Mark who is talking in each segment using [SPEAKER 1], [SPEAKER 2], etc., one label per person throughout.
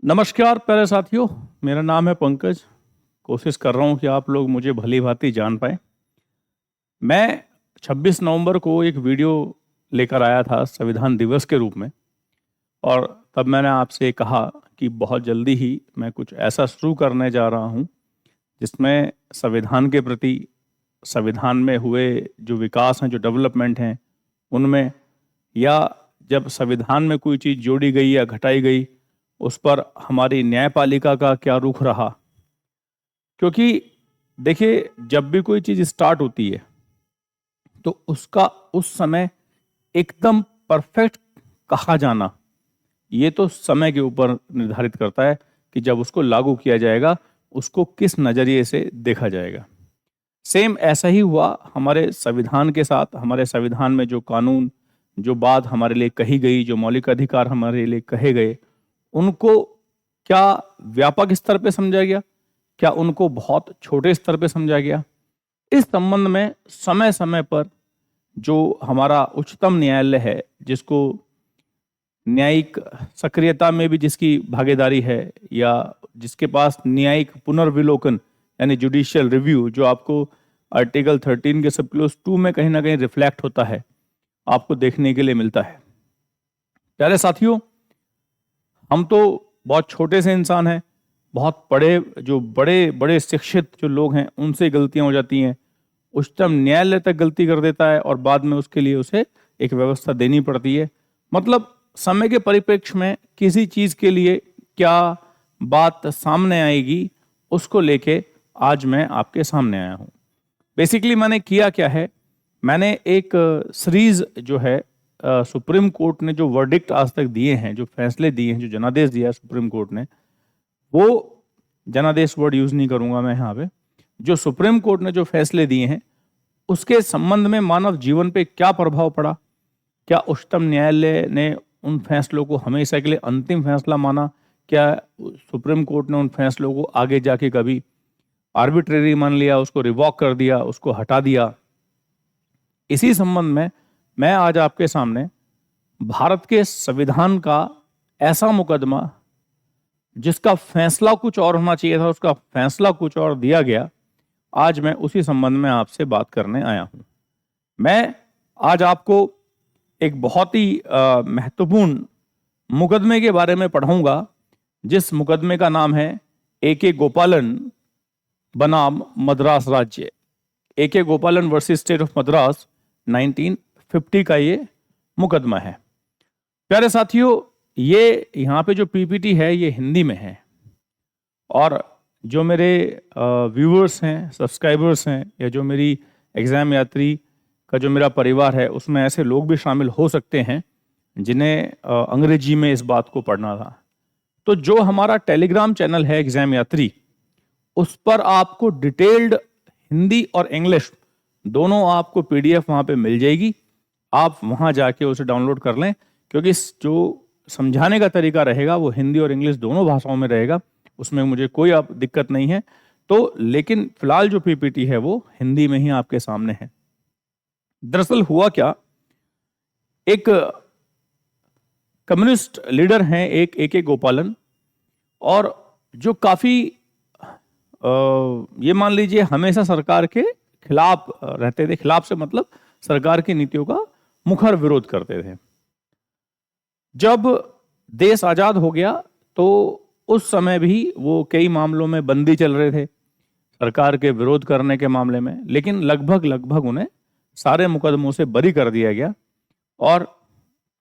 [SPEAKER 1] नमस्कार प्यारे साथियों। मेरा नाम है पंकज। कोशिश कर रहा हूँ कि आप लोग मुझे भली भांति जान पाएं। मैं 26 नवंबर को एक वीडियो लेकर आया था संविधान दिवस के रूप में, और तब मैंने आपसे कहा कि बहुत जल्दी ही मैं कुछ ऐसा शुरू करने जा रहा हूँ जिसमें संविधान के प्रति, संविधान में हुए जो विकास हैं, जो डेवलपमेंट हैं उनमें, या जब संविधान में कोई चीज़ जोड़ी गई या घटाई गई उस पर हमारी न्यायपालिका का क्या रुख रहा। क्योंकि देखिए, जब भी कोई चीज़ स्टार्ट होती है तो उसका उस समय एकदम परफेक्ट कहा जाना, ये तो समय के ऊपर निर्धारित करता है कि जब उसको लागू किया जाएगा उसको किस नज़रिए से देखा जाएगा। सेम ऐसा ही हुआ हमारे संविधान के साथ। हमारे संविधान में जो कानून, जो बात हमारे लिए कही गई, जो मौलिक अधिकार हमारे लिए कहे गए, उनको क्या व्यापक स्तर पे समझा गया, क्या उनको बहुत छोटे स्तर पे समझा गया। इस संबंध में समय समय पर जो हमारा उच्चतम न्यायालय है, जिसको न्यायिक सक्रियता में भी जिसकी भागीदारी है, या जिसके पास न्यायिक पुनर्विलोकन यानी जुडिशियल रिव्यू, जो आपको आर्टिकल 13 के सब क्लोज 2 में कहीं ना कहीं रिफ्लेक्ट होता है, आपको देखने के लिए मिलता है। प्यारे साथियों, हम तो बहुत छोटे से इंसान हैं। बहुत बड़े बड़े शिक्षित जो लोग हैं उनसे गलतियां हो जाती हैं। उच्चतम न्यायालय तक गलती कर देता है और बाद में उसके लिए उसे एक व्यवस्था देनी पड़ती है। मतलब समय के परिप्रेक्ष्य में किसी चीज के लिए क्या बात सामने आएगी, उसको लेके आज मैं आपके सामने आया हूं। बेसिकली मैंने किया क्या है, मैंने एक सीरीज जो है, सुप्रीम कोर्ट ने जो वर्डिक्ट आज तक दिए हैं, जो फैसले दिए हैं, जो जनादेश दिया है सुप्रीम कोर्ट ने, वो जनादेश वर्ड यूज नहीं करूंगा मैं यहाँ पे। जो सुप्रीम कोर्ट ने जो फैसले दिए हैं उसके संबंध में मानव जीवन पे क्या प्रभाव पड़ा, क्या उच्चतम न्यायालय ने उन फैसलों को हमेशा के लिए अंतिम फैसला माना, क्या सुप्रीम कोर्ट ने उन फैसलों को आगे जाके कभी आर्बिट्रेरी मान लिया, उसको रिवॉक कर दिया, उसको हटा दिया। इसी संबंध में मैं आज आपके सामने भारत के संविधान का ऐसा मुकदमा जिसका फैसला कुछ और होना चाहिए था, उसका फैसला कुछ और दिया गया, आज मैं उसी संबंध में आपसे बात करने आया हूं। मैं आज आपको एक बहुत ही महत्वपूर्ण मुकदमे के बारे में पढ़ाऊंगा, जिस मुकदमे का नाम है ए.के. गोपालन बनाम मद्रास राज्य। ए.के. गोपालन वर्सेस स्टेट ऑफ मद्रास 1950 का ये मुकदमा है। प्यारे साथियों, ये यहाँ पे जो पीपीटी है ये हिंदी में है, और जो मेरे व्यूअर्स हैं, सब्सक्राइबर्स हैं, या जो मेरी एग्जाम यात्री का जो मेरा परिवार है, उसमें ऐसे लोग भी शामिल हो सकते हैं जिन्हें अंग्रेजी में इस बात को पढ़ना था। तो जो हमारा टेलीग्राम चैनल है एग्जाम यात्री, उस पर आपको डिटेल्ड हिंदी और इंग्लिश दोनों आपको पीडीएफ वहां पे मिल जाएगी। आप वहां जाके उसे डाउनलोड कर लें, क्योंकि जो समझाने का तरीका रहेगा वो हिंदी और इंग्लिश दोनों भाषाओं में रहेगा, उसमें मुझे कोई आप दिक्कत नहीं है। तो लेकिन फिलहाल जो पीपीटी है वो हिंदी में ही आपके सामने है। दरअसल हुआ क्या, एक कम्युनिस्ट लीडर हैं एक ए.के. गोपालन, और जो काफी ये मान लीजिए हमेशा सरकार के खिलाफ रहते थे। खिलाफ से मतलब सरकार की नीतियों का मुखर विरोध करते थे। जब देश आजाद हो गया तो उस समय भी वो कई मामलों में बंदी चल रहे थे सरकार के विरोध करने के मामले में, लेकिन लगभग उन्हें सारे मुकदमों से बरी कर दिया गया। और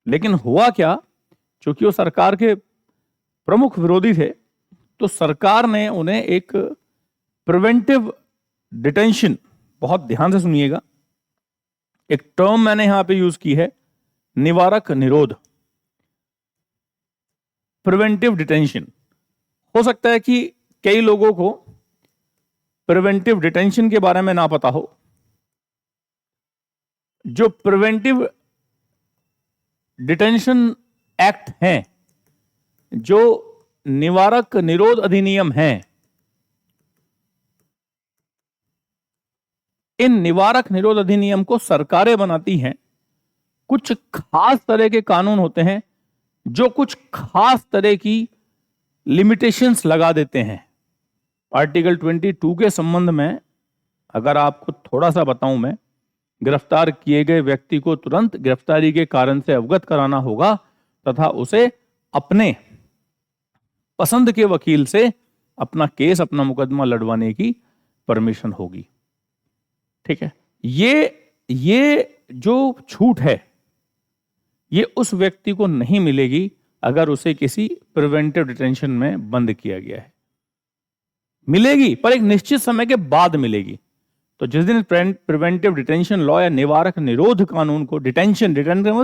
[SPEAKER 1] लेकिन हुआ क्या, चूंकि वो सरकार के प्रमुख विरोधी थे, तो सरकार ने उन्हें एक प्रिवेंटिव डिटेंशन, बहुत ध्यान से सुनिएगा, एक टर्म मैंने यहां पे यूज की है, निवारक निरोध, प्रिवेंटिव डिटेंशन। हो सकता है कि कई लोगों को प्रिवेंटिव डिटेंशन के बारे में ना पता हो। जो प्रिवेंटिव डिटेंशन एक्ट है, जो निवारक निरोध अधिनियम है, इन निवारक निरोध अधिनियम को सरकारें बनाती हैं। कुछ खास तरह के कानून होते हैं जो कुछ खास तरह की लिमिटेशंस लगा देते हैं। आर्टिकल 22 के संबंध में अगर आपको थोड़ा सा बताऊं मैं, गिरफ्तार किए गए व्यक्ति को तुरंत गिरफ्तारी के कारण से अवगत कराना होगा तथा उसे अपने पसंद के वकील से अपना केस, अपना मुकदमा लड़वाने की परमिशन होगी। ठीक है, ये जो छूट है ये उस व्यक्ति को नहीं मिलेगी अगर उसे किसी प्रिवेंटिव डिटेंशन में बंद किया गया है। मिलेगी पर एक निश्चित समय के बाद मिलेगी। तो जिस दिन प्रिवेंटिव डिटेंशन लॉ या निवारक निरोध कानून को डिटेंशन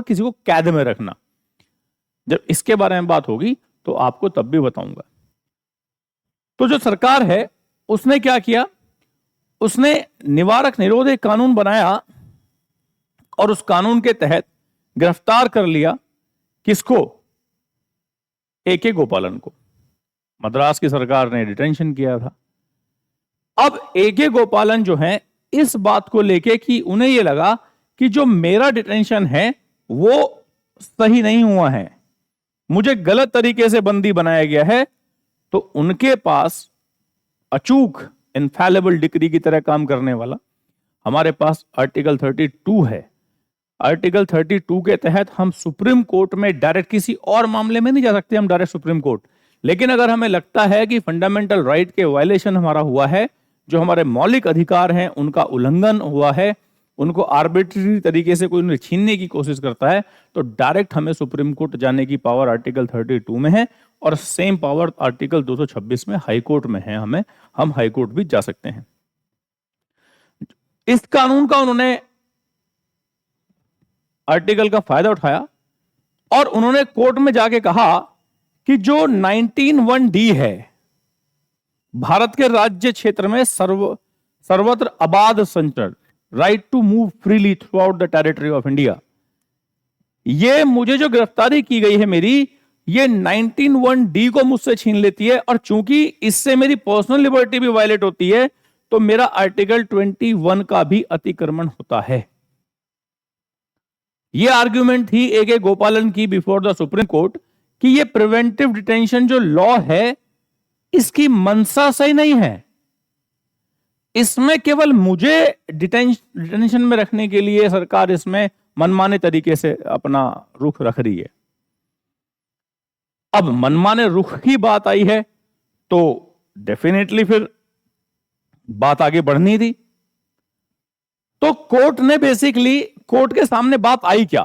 [SPEAKER 1] किसी को कैद में रखना, जब इसके बारे में बात होगी तो आपको तब भी बताऊंगा। तो जो सरकार है उसने क्या किया, उसने निवारक निरोध एक कानून बनाया और उस कानून के तहत गिरफ्तार कर लिया किसको, ए.के. गोपालन को। मद्रास की सरकार ने डिटेंशन किया था। अब ए.के. गोपालन जो है इस बात को लेके कि उन्हें यह लगा कि जो मेरा डिटेंशन है वो सही नहीं हुआ है, मुझे गलत तरीके से बंदी बनाया गया है, तो उनके पास अचूक इनफैलेबल डिक्री की तरह काम करने वाला हमारे पास आर्टिकल 32 है। आर्टिकल 32 के तहत हम सुप्रीम कोर्ट में डायरेक्ट, किसी और मामले में नहीं जा सकते हम डायरेक्ट सुप्रीम कोर्ट, लेकिन अगर हमें लगता है कि फंडामेंटल राइट के वायलेशन हमारा हुआ है, जो हमारे मौलिक अधिकार हैं उनका उल्लंघन हुआ है, उनको आर्बिट्ररी तरीके से कोई उन्हें छीनने की कोशिश करता है, तो डायरेक्ट हमें सुप्रीम कोर्ट जाने की पावर आर्टिकल 32 में है और सेम पावर आर्टिकल 226 में हाई कोर्ट में है। हम हाई कोर्ट भी जा सकते हैं। इस कानून का उन्होंने आर्टिकल का फायदा उठाया और उन्होंने कोर्ट में जाके कहा कि जो 19(1)(d) है, भारत के राज्य क्षेत्र में सर्वत्र आबाद संचरण, right to move freely throughout the territory of India, ये मुझे जो गिरफ्तारी की गई है मेरी, ये 19(1)(d) को मुझसे छीन लेती है और चूंकि इससे मेरी पर्सनल लिबर्टी भी वायलेट होती है, तो मेरा आर्टिकल 21 का भी अतिक्रमण होता है। यह आर्ग्यूमेंट थी ए.के. गोपालन की बिफोर द सुप्रीम कोर्ट कि यह प्रिवेंटिव डिटेंशन जो लॉ है इसकी मंशा सही नहीं है, इसमें केवल मुझे डिटेंशन में रखने के लिए सरकार इसमें मनमाने तरीके से अपना रुख रख रही है। अब मनमाने रुख की बात आई है तो डेफिनेटली फिर बात आगे बढ़नी थी। तो कोर्ट ने बेसिकली, कोर्ट के सामने बात आई क्या,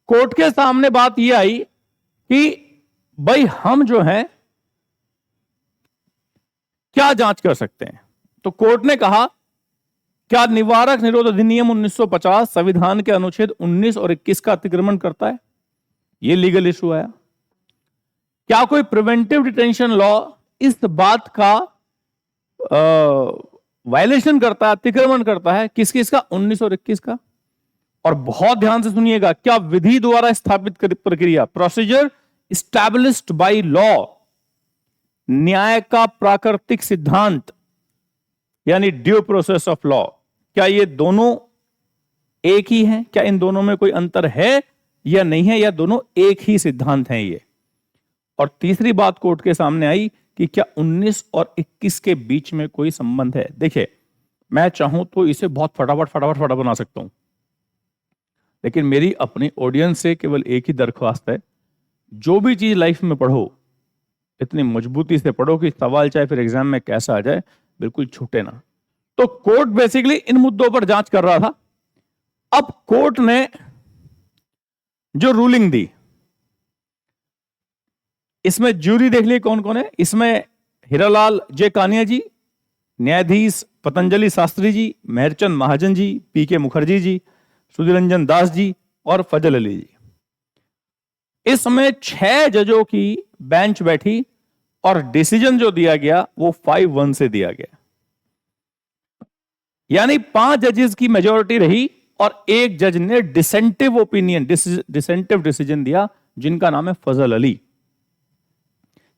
[SPEAKER 1] कोर्ट के सामने बात यह आई कि भाई हम जो है क्या जांच कर सकते हैं। तो कोर्ट ने कहा क्या निवारक निरोध अधिनियम 1950 संविधान के अनुच्छेद 19 और 21 का अतिक्रमण करता है, यह लीगल इशू आया। क्या कोई प्रिवेंटिव डिटेंशन लॉ इस बात का वायलेशन करता है, अतिक्रमण करता है, किस किस का, 19 और 21 का। और बहुत ध्यान से सुनिएगा, क्या विधि द्वारा स्थापित प्रक्रिया, प्रोसीजर एस्टैब्लिश्ड बाय लॉ, न्याय का प्राकृतिक सिद्धांत यानी ड्यू प्रोसेस ऑफ लॉ, क्या ये दोनों एक ही हैं, क्या इन दोनों में कोई अंतर है या नहीं है, या दोनों एक ही सिद्धांत हैं ये। और तीसरी बात कोर्ट के सामने आई कि क्या 19 और 21 के बीच में कोई संबंध है। देखिए, मैं चाहूं तो इसे बहुत फटाफट बना सकता हूं, लेकिन मेरी अपनी ऑडियंस से केवल एक ही दरख्वास्त है, जो भी चीज लाइफ में पढ़ो इतनी मजबूती से पढ़ो कि सवाल चाहे फिर एग्जाम में कैसा आ जाए बिल्कुल छूटे ना। तो कोर्ट बेसिकली इन मुद्दों पर जांच कर रहा था। अब कोर्ट ने जो रूलिंग दी, इसमें ज्यूरी देख ली कौन कौन है। इसमें हीरालाल जे कानिया जी, न्यायाधीश पतंजलि शास्त्री जी, मेहरचंद महाजन जी, पी.के. मुखर्जी जी, सुधीर रंजन दास जी और फजल अली जी। इसमें 6 जजों की बेंच बैठी और डिसीजन जो दिया गया वो 5-1 से दिया गया, यानी 5 जजेस की मेजॉरिटी रही और एक जज ने डिसेंटिव ओपिनियन, डिसेंटिव डिसीजन दिया, जिनका नाम है फजल अली।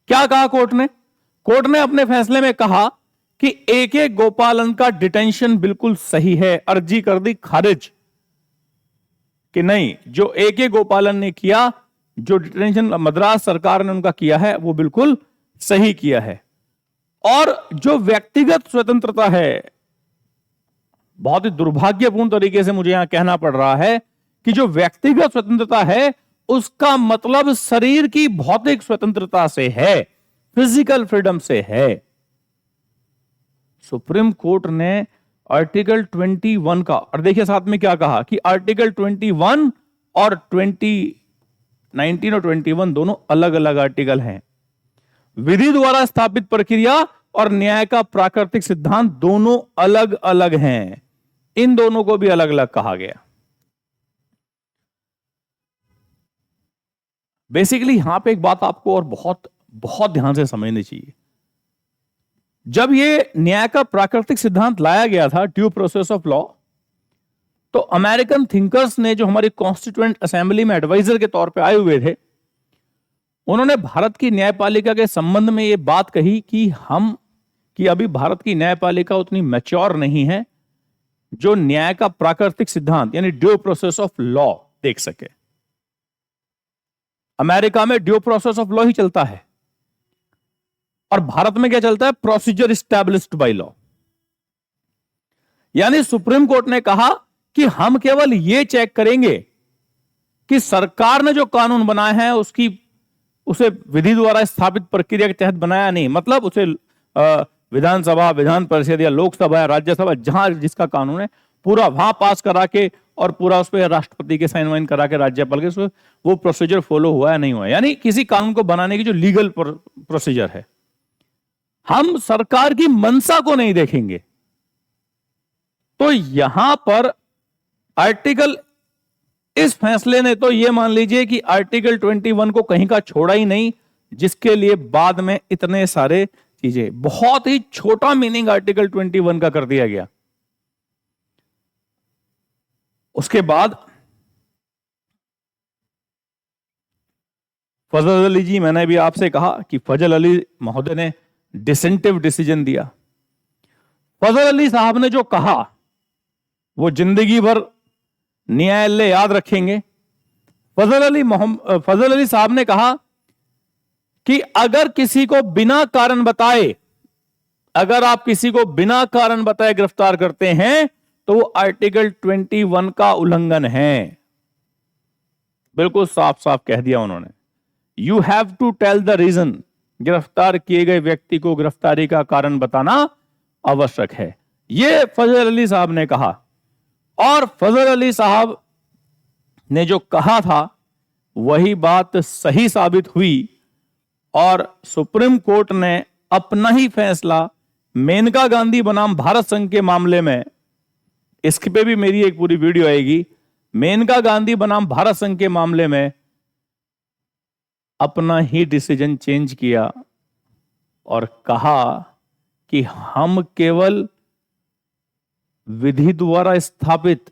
[SPEAKER 1] क्या कहा कोर्ट ने? कोर्ट ने अपने फैसले में कहा कि ए.के. गोपालन का डिटेंशन बिल्कुल सही है। अर्जी कर दी खारिज कि नहीं, जो ए.के. गोपालन ने किया जो डिटेंशन मद्रास सरकार ने उनका किया है वो बिल्कुल सही किया है। और जो व्यक्तिगत स्वतंत्रता है, बहुत ही दुर्भाग्यपूर्ण तरीके से मुझे यहां कहना पड़ रहा है कि जो व्यक्तिगत स्वतंत्रता है उसका मतलब शरीर की भौतिक स्वतंत्रता से है, फिजिकल फ्रीडम से है। सुप्रीम कोर्ट ने आर्टिकल 21 का, और देखिए साथ में क्या कहा कि आर्टिकल 21 और 19 और 21 दोनों अलग अलग आर्टिकल हैं। विधि द्वारा स्थापित प्रक्रिया और न्याय का प्राकृतिक सिद्धांत दोनों अलग अलग हैं। इन दोनों को भी अलग अलग कहा गया। बेसिकली यहां पे एक बात आपको और बहुत बहुत ध्यान से समझनी चाहिए। जब ये न्याय का प्राकृतिक सिद्धांत लाया गया था, ड्यू प्रोसेस ऑफ लॉ, तो अमेरिकन थिंकर्स ने, जो हमारी कॉन्स्टिट्यूएंट असेंबली में एडवाइजर के तौर पे आए हुए थे, उन्होंने भारत की न्यायपालिका के संबंध में यह बात कही कि अभी भारत की न्यायपालिका उतनी मैच्योर नहीं है जो न्याय का प्राकृतिक सिद्धांत यानी ड्यू प्रोसेस ऑफ लॉ देख सके। अमेरिका में ड्यू प्रोसेस ऑफ लॉ ही चलता है और भारत में क्या चलता है? Procedure established by law. यानी सुप्रीम कोर्ट ने कहा कि हम केवल यह चेक करेंगे कि सरकार ने जो कानून बनाए हैं उसे विधि द्वारा स्थापित प्रक्रिया के तहत बनाया नहीं, मतलब उसे विधानसभा, विधान परिषद या लोकसभा या राज्यसभा, जहां जिसका कानून है पूरा वहां पास करा के और पूरा उस पर राष्ट्रपति के साइन वाइन करा के, राज्यपाल के, वो प्रोसीजर फॉलो हुआ या नहीं हुआ। यानी किसी कानून को बनाने की जो लीगल प्रोसीजर है, हम सरकार की मंशा को नहीं देखेंगे। तो यहां पर आर्टिकल, इस फैसले ने तो यह मान लीजिए कि आर्टिकल 21 को कहीं का छोड़ा ही नहीं, जिसके लिए बाद में इतने सारे चीजें, बहुत ही छोटा मीनिंग आर्टिकल 21 का कर दिया गया। उसके बाद फजल अली जी, मैंने भी आपसे कहा कि फजल अली महोदय ने डिसेंटिव डिसीजन दिया। फजल अली साहब ने जो कहा वो जिंदगी भर न्यायालय याद रखेंगे। फजल अली साहब ने कहा कि अगर किसी को बिना कारण बताए, अगर आप किसी को बिना कारण बताए गिरफ्तार करते हैं तो वो आर्टिकल 21 का उल्लंघन है। बिल्कुल साफ साफ कह दिया उन्होंने, you have to tell the reason. गिरफ्तार किए गए व्यक्ति को गिरफ्तारी का कारण बताना आवश्यक है, यह फजल अली साहब ने कहा। और फजल अली साहब ने जो कहा था वही बात सही साबित हुई और सुप्रीम कोर्ट ने अपना ही फैसला मेनका गांधी बनाम भारत संघ के मामले में, इसके पे भी मेरी एक पूरी वीडियो आएगी, मेनका गांधी बनाम भारत संघ के मामले में अपना ही डिसीजन चेंज किया और कहा कि हम केवल विधि द्वारा स्थापित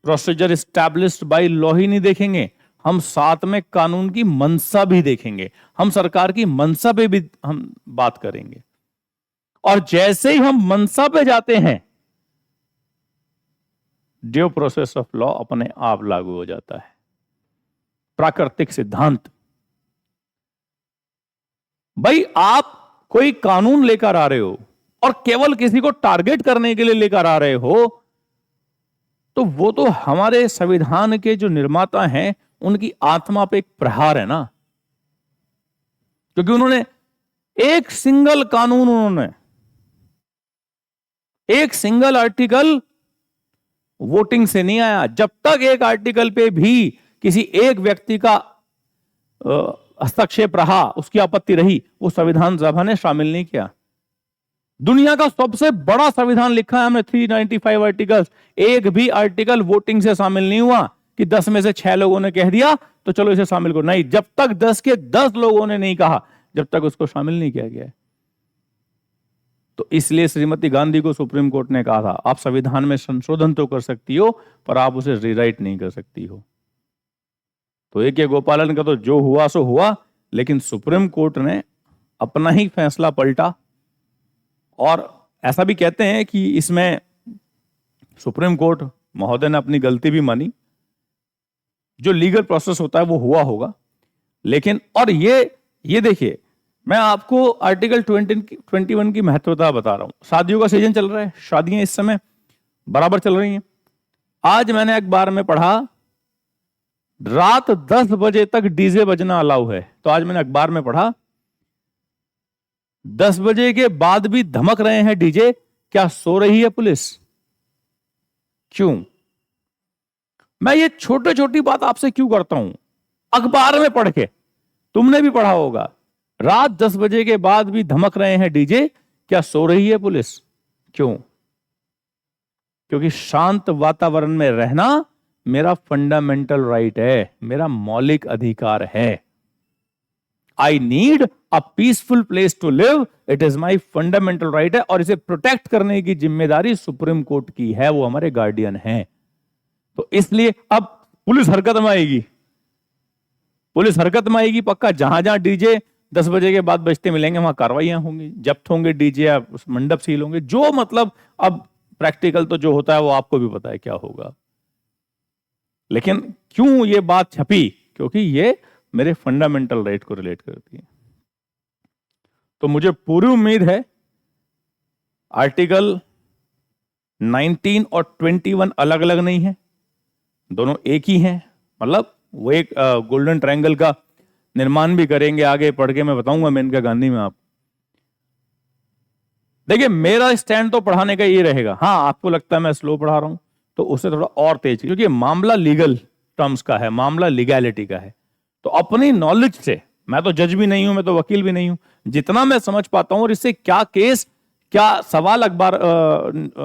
[SPEAKER 1] प्रोसीजर एस्टैब्लिश्ड बाय लॉ ही नहीं देखेंगे, हम साथ में कानून की मंशा भी देखेंगे, हम सरकार की मंशा पे भी हम बात करेंगे। और जैसे ही हम मंशा पे जाते हैं, ड्यू प्रोसेस ऑफ लॉ अपने आप लागू हो जाता है। प्राकृतिक सिद्धांत, भाई आप कोई कानून लेकर आ रहे हो और केवल किसी को टारगेट करने के लिए लेकर आ रहे हो, तो वो तो हमारे संविधान के जो निर्माता हैं उनकी आत्मा पे एक प्रहार है ना, क्योंकि उन्होंने एक सिंगल कानून, उन्होंने एक सिंगल आर्टिकल वोटिंग से नहीं आया। जब तक एक आर्टिकल पे भी किसी एक व्यक्ति का हस्तक्षेप रहा, उसकी आपत्ति रही, वो संविधान सभा ने शामिल नहीं किया। दुनिया का सबसे बड़ा संविधान लिखा है हमने, 395 आर्टिकल्स, एक भी आर्टिकल वोटिंग से शामिल नहीं हुआ कि 10 में से 6 लोगों ने कह दिया तो चलो इसे शामिल करो। नहीं, जब तक 10 के 10 लोगों ने नहीं कहा, जब तक उसको शामिल नहीं किया गया है। तो इसलिए श्रीमती गांधी को सुप्रीम कोर्ट ने कहा था, आप संविधान में संशोधन तो कर सकती हो पर आप उसे रीराइट नहीं कर सकती हो। तो ए के गोपालन का तो जो हुआ सो हुआ, लेकिन सुप्रीम कोर्ट ने अपना ही फैसला पलटा। और ऐसा भी कहते हैं कि इसमें सुप्रीम कोर्ट महोदय ने अपनी गलती भी मानी। जो लीगल प्रोसेस होता है वो हुआ होगा, लेकिन और ये देखिए, मैं आपको आर्टिकल 21 की महत्वता बता रहा हूं। शादियों का सीजन चल रहा है, शादियां इस समय बराबर चल रही हैं। आज मैंने अखबार में पढ़ा रात 10 बजे तक डीजे बजना अलाउ है। तो आज मैंने अखबार में पढ़ा 10 बजे के बाद भी धमक रहे हैं डीजे, क्या सो रही है पुलिस? क्यों? मैं ये छोटी छोटी बात आपसे क्यों करता हूं? अखबार में पढ़ के, तुमने भी पढ़ा होगा, रात 10 बजे के बाद भी धमक रहे हैं डीजे, क्या सो रही है पुलिस? क्यों? क्योंकि शांत वातावरण में रहना मेरा फंडामेंटल राइट है, मेरा मौलिक अधिकार है। I need a peaceful place to live, it is my fundamental right है, और इसे प्रोटेक्ट करने की जिम्मेदारी सुप्रीम कोर्ट की है, वो हमारे गार्डियन हैं। तो इसलिए अब पुलिस हरकत में आएगी, पुलिस हरकत में आएगी पक्का। जहां जहां डीजे 10 बजे के बाद बजते मिलेंगे वहां कार्रवाइयां होंगी, जब्त होंगे डीजे या मंडप सील होंगे, जो मतलब अब प्रैक्टिकल तो जो होता है वो आपको भी पता है क्या होगा। लेकिन क्यों ये बात छपी? क्योंकि ये मेरे फंडामेंटल राइट को रिलेट करती है। तो मुझे पूरी उम्मीद है आर्टिकल 19 और 21 अलग अलग नहीं है, दोनों एक ही हैं। मतलब वो एक गोल्डन ट्रायंगल का निर्माण भी करेंगे, आगे पढ़ के मैं बताऊंगा मेनका गांधी में। आप देखिए, मेरा स्टैंड तो पढ़ाने का ये रहेगा। हाँ, आपको लगता है मैं स्लो पढ़ा रहा हूं तो उससे थोड़ा और तेज, क्योंकि मामला लीगल टर्म्स का है, मामला लीगैलिटी का है। तो अपनी नॉलेज से, मैं तो जज भी नहीं हूं, मैं तो वकील भी नहीं हूं, जितना मैं समझ पाता हूं और इससे क्या केस, क्या सवाल अखबार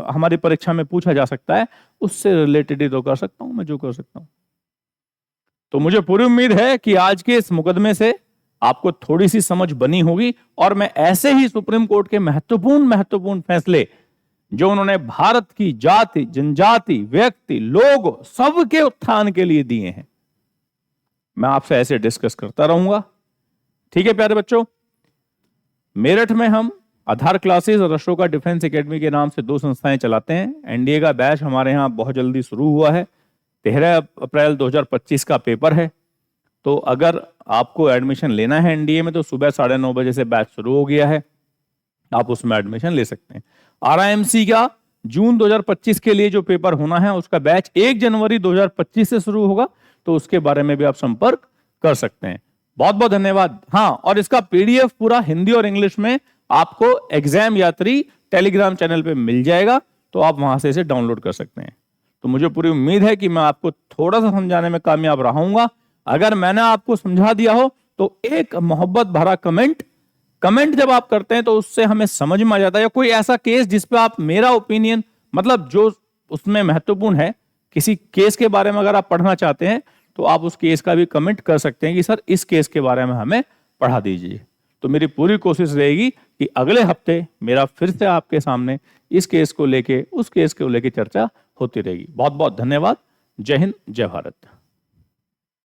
[SPEAKER 1] हमारी परीक्षा में पूछा जा सकता है, उससे रिलेटेड ही तो कर सकता हूं मैं जो कर सकता हूं। तो मुझे पूरी उम्मीद है कि आज के इस मुकदमे से आपको थोड़ी सी समझ बनी होगी, और मैं ऐसे ही सुप्रीम कोर्ट के महत्वपूर्ण फैसले जो उन्होंने भारत की जाति, जनजाति, व्यक्ति, लोग सबके उत्थान के लिए दिए हैं, मैं आपसे ऐसे डिस्कस करता रहूंगा। ठीक है प्यारे बच्चों, मेरठ में हम आधार क्लासेस और अशोका डिफेंस एकेडमी के नाम से 2 संस्थाएं चलाते हैं। एनडीए का बैच हमारे यहाँ बहुत जल्दी शुरू हुआ है, 13 अप्रैल 2025 का पेपर है। तो अगर आपको एडमिशन लेना है एनडीए में तो सुबह 9:30 बजे से बैच शुरू हो गया है, आप उसमें एडमिशन ले सकते हैं। आरआईएमसी का जून 2025 के लिए जो पेपर होना है उसका बैच 1 जनवरी 2025 से शुरू होगा, तो उसके बारे में भी आप संपर्क कर सकते हैं। बहुत बहुत धन्यवाद। हाँ, और इसका पीडीएफ पूरा हिंदी और इंग्लिश में आपको एग्जाम यात्री टेलीग्राम चैनल पे मिल जाएगा, तो आप वहां से इसे डाउनलोड कर सकते हैं। तो मुझे पूरी उम्मीद है कि मैं आपको थोड़ा सा समझाने में कामयाब रहूंगा। अगर मैंने आपको समझा दिया हो तो एक मोहब्बत भरा कमेंट जब आप करते हैं तो उससे हमें समझ में आ जाता है, या कोई ऐसा केस जिस पे आप मेरा ओपिनियन, मतलब जो उसमें महत्वपूर्ण है, किसी केस के बारे में अगर आप पढ़ना चाहते हैं तो आप उस केस का भी कमेंट कर सकते हैं कि सर इस केस के बारे में हमें पढ़ा दीजिए। तो मेरी पूरी कोशिश रहेगी कि अगले हफ्ते मेरा फिर से आपके सामने इस केस को लेके, उस केस को लेके चर्चा होती रहेगी। बहुत बहुत धन्यवाद। जय हिंद, जय भारत।